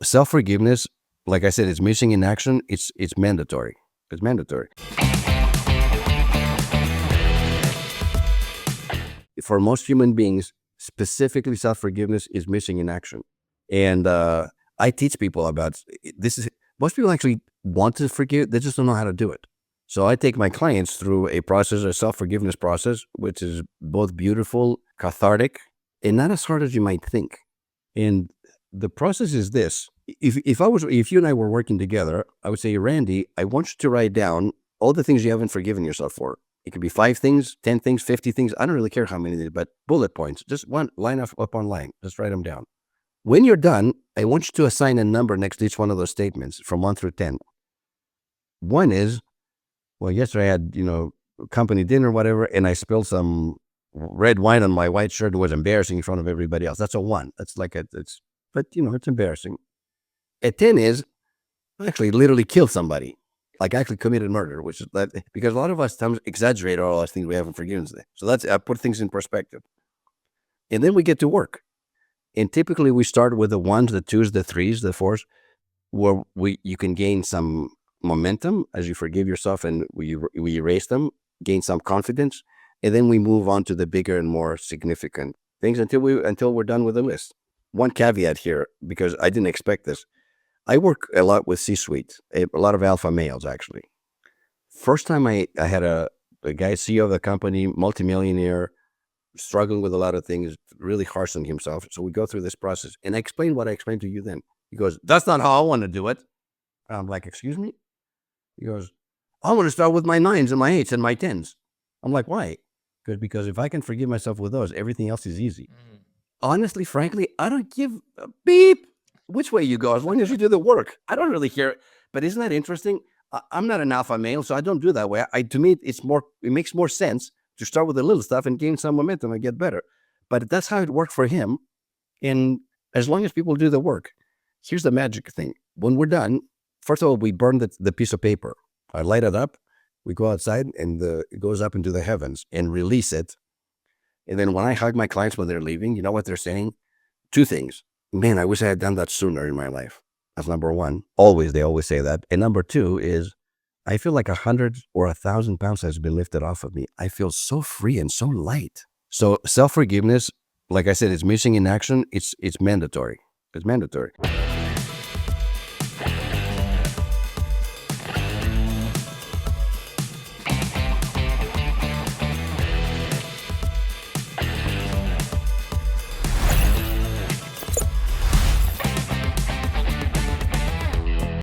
self-forgiveness, like I said, it's missing in action. It's mandatory. It's mandatory. For most human beings, specifically self-forgiveness is missing in action. And I teach people about this. Most people actually want to forgive, they just don't know how to do it. So I take my clients through a process, a self-forgiveness process, which is both beautiful, cathartic, and not as hard as you might think. And the process is this. If you and I were working together, I would say, Randy, I want you to write down all the things you haven't forgiven yourself for. It could be 5 things, 10 things, 50 things. I don't really care how many, but bullet points, just one line upon line, just write them down. When you're done, I want you to assign a number next to each one of those statements from 1 through 10. 1 is, well, yesterday I had, company dinner, whatever, and I spilled some red wine on my white shirt. It was embarrassing in front of everybody else. That's a 1. That's like it's embarrassing. A 10 is actually literally killed somebody, like actually committed murder, which is that, because a lot of us sometimes exaggerate all those things we haven't forgiven today. So I put things in perspective. And then we get to work. And typically we start with the 1s, the 2s, the 3s, the 4s, where you can gain some momentum as you forgive yourself and we erase them, gain some confidence, and then we move on to the bigger and more significant things until we're done with the list. One caveat here, because I didn't expect this. I work a lot with C-suite, a lot of alpha males actually. First time I had a guy, CEO of the company, multimillionaire, struggling with a lot of things, really harsh on himself. So we go through this process, and I explained what I explained to you then. He goes, "That's not how I want to do it." I'm like, "Excuse me?" He goes, "I want to start with my 9s and my 8s and my 10s. I'm like, "Why?" Because if I can forgive myself with those, everything else is easy. Honestly, frankly, I don't give a beep which way you go, as long as you do the work. I don't really care. But isn't that interesting? I'm not an alpha male, so I don't do that way. To me, it makes more sense to start with the little stuff and gain some momentum and get better. But that's how it worked for him. And as long as people do the work, here's the magic thing. When we're done, first of all, we burn the piece of paper. I light it up. We go outside, and it goes up into the heavens and release it. And then when I hug my clients when they're leaving, you know what they're saying? 2 things. Man, I wish I had done that sooner in my life. That's number 1. They always say that. And number 2 is, I feel like 100 or 1,000 pounds has been lifted off of me. I feel so free and so light. So self-forgiveness, like I said, it's missing in action. It's mandatory. It's mandatory.